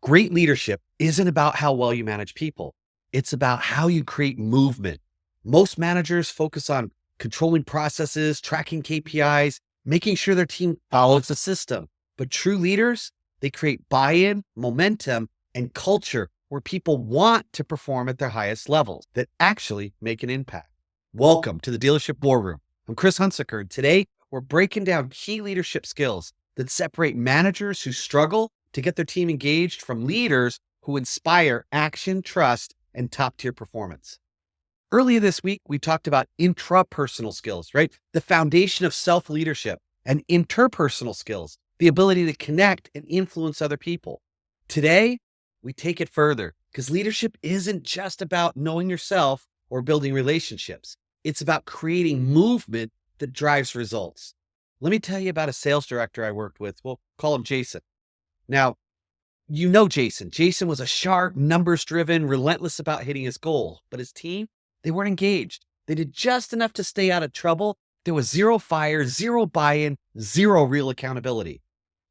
Great leadership isn't about how well you manage people. It's about how you create movement. Most managers focus on controlling processes, tracking KPIs, making sure their team follows the system. But true leaders, they create buy-in, momentum, and culture where people want to perform at their highest levels that actually make an impact. Welcome to the Dealership Boardroom. I'm Chris Hunsicker, and today we're breaking down key leadership skills that separate managers who struggle to get their team engaged from leaders who inspire action, trust, and top-tier performance. Earlier this week, we talked about intrapersonal skills, right? The foundation of self-leadership, and interpersonal skills, the ability to connect and influence other people. Today, we take it further because leadership isn't just about knowing yourself or building relationships. It's about creating movement that drives results. Let me tell you about a sales director I worked with. We'll call him Jason. Now, you know Jason. Jason was a sharp, numbers-driven, relentless about hitting his goal. But his team, they weren't engaged. They did just enough to stay out of trouble. There was zero fire, zero buy-in, zero real accountability.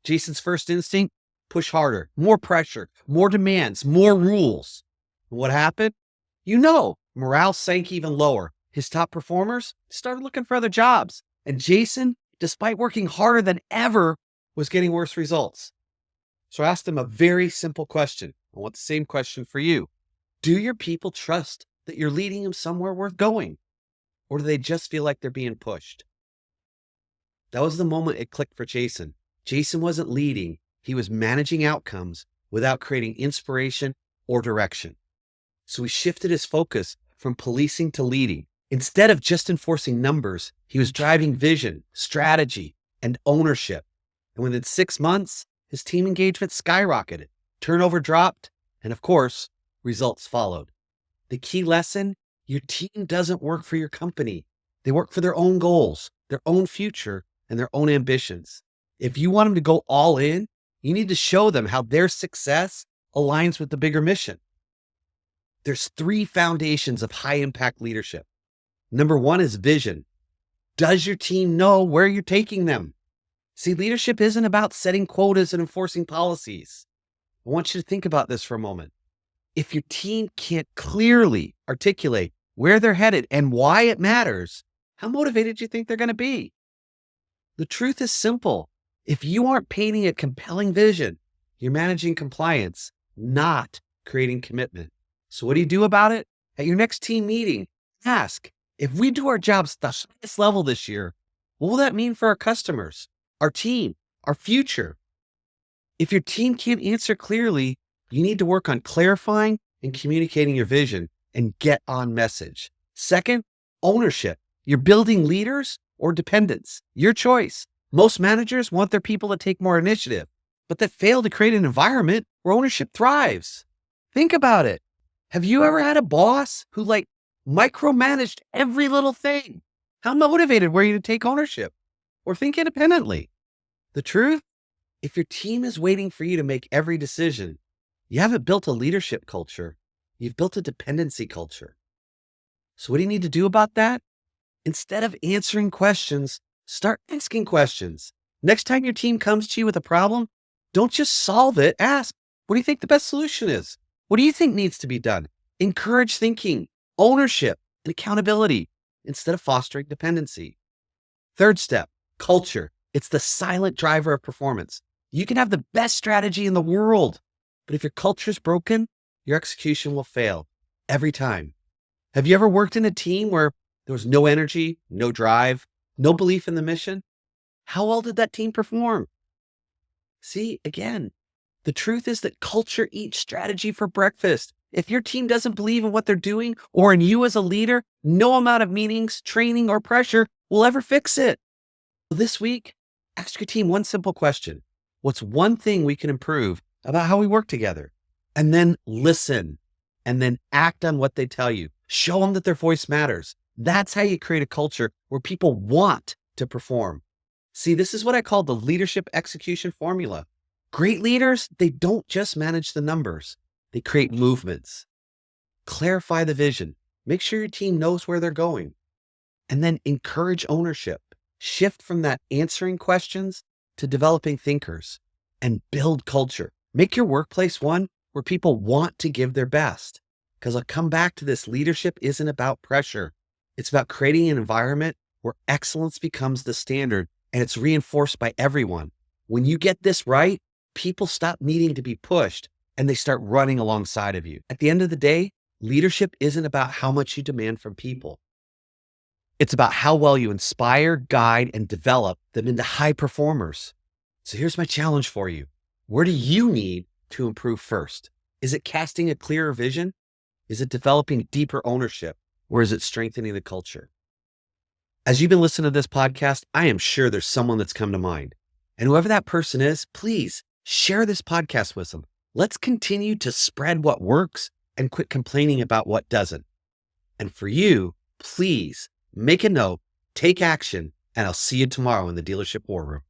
Jason's first instinct, push harder, more pressure, more demands, more rules. What happened? You know, morale sank even lower. His top performers started looking for other jobs. And Jason, despite working harder than ever, was getting worse results. So I asked him a very simple question. I want the same question for you. Do your people trust that you're leading them somewhere worth going? Or do they just feel like they're being pushed? That was the moment it clicked for Jason. Jason wasn't leading. He was managing outcomes without creating inspiration or direction. So he shifted his focus from policing to leading. Instead of just enforcing numbers, he was driving vision, strategy, and ownership. And within 6 months, his team engagement skyrocketed, turnover dropped, and of course, results followed. The key lesson, your team doesn't work for your company. They work for their own goals, their own future, and their own ambitions. If you want them to go all in, you need to show them how their success aligns with the bigger mission. There's 3 foundations of high-impact leadership. Number 1 is vision. Does your team know where you're taking them? See, leadership isn't about setting quotas and enforcing policies. I want you to think about this for a moment. If your team can't clearly articulate where they're headed and why it matters, how motivated do you think they're going to be? The truth is simple. If you aren't painting a compelling vision, you're managing compliance, not creating commitment. So what do you do about it? At your next team meeting, ask, if we do our jobs at the highest level this year, what will that mean for our customers, our team, our future? If your team can't answer clearly, you need to work on clarifying and communicating your vision and get on message. Second, ownership. You're building leaders or dependents. Your choice. Most managers want their people to take more initiative, but that fail to create an environment where ownership thrives. Think about it. Have you ever had a boss who micromanaged every little thing? How motivated were you to take ownership or think independently? The truth, if your team is waiting for you to make every decision, you haven't built a leadership culture. You've built a dependency culture. So what do you need to do about that? Instead of answering questions, start asking questions. Next time your team comes to you with a problem, don't just solve it. Ask, what do you think the best solution is? What do you think needs to be done? Encourage thinking, ownership, and accountability instead of fostering dependency. Third step, culture. It's the silent driver of performance. You can have the best strategy in the world, but if your culture is broken, your execution will fail every time. Have you ever worked in a team where there was no energy, no drive, no belief in the mission? How well did that team perform? See, again, the truth is that culture eats strategy for breakfast. If your team doesn't believe in what they're doing or in you as a leader, no amount of meetings, training, or pressure will ever fix it. This week, ask your team one simple question. What's one thing we can improve about how we work together? And then listen, and then act on what they tell you. Show them that their voice matters. That's how you create a culture where people want to perform. See, this is what I call the leadership execution formula. Great leaders, they don't just manage the numbers. They create movements. Clarify the vision. Make sure your team knows where they're going. And then encourage ownership. Shift from that answering questions to developing thinkers and build culture. Make your workplace one where people want to give their best. Because I'll come back to this, leadership isn't about pressure. It's about creating an environment where excellence becomes the standard and it's reinforced by everyone. When you get this right, people stop needing to be pushed and they start running alongside of you. At the end of the day, leadership isn't about how much you demand from people. It's about how well you inspire, guide, and develop them into high performers. So here's my challenge for you. Where do you need to improve first? Is it casting a clearer vision? Is it developing deeper ownership? Or is it strengthening the culture? As you've been listening to this podcast, I am sure there's someone that's come to mind. And whoever that person is, please share this podcast with them. Let's continue to spread what works and quit complaining about what doesn't. And for you, please make a note, take action, and I'll see you tomorrow in the Dealership War Room.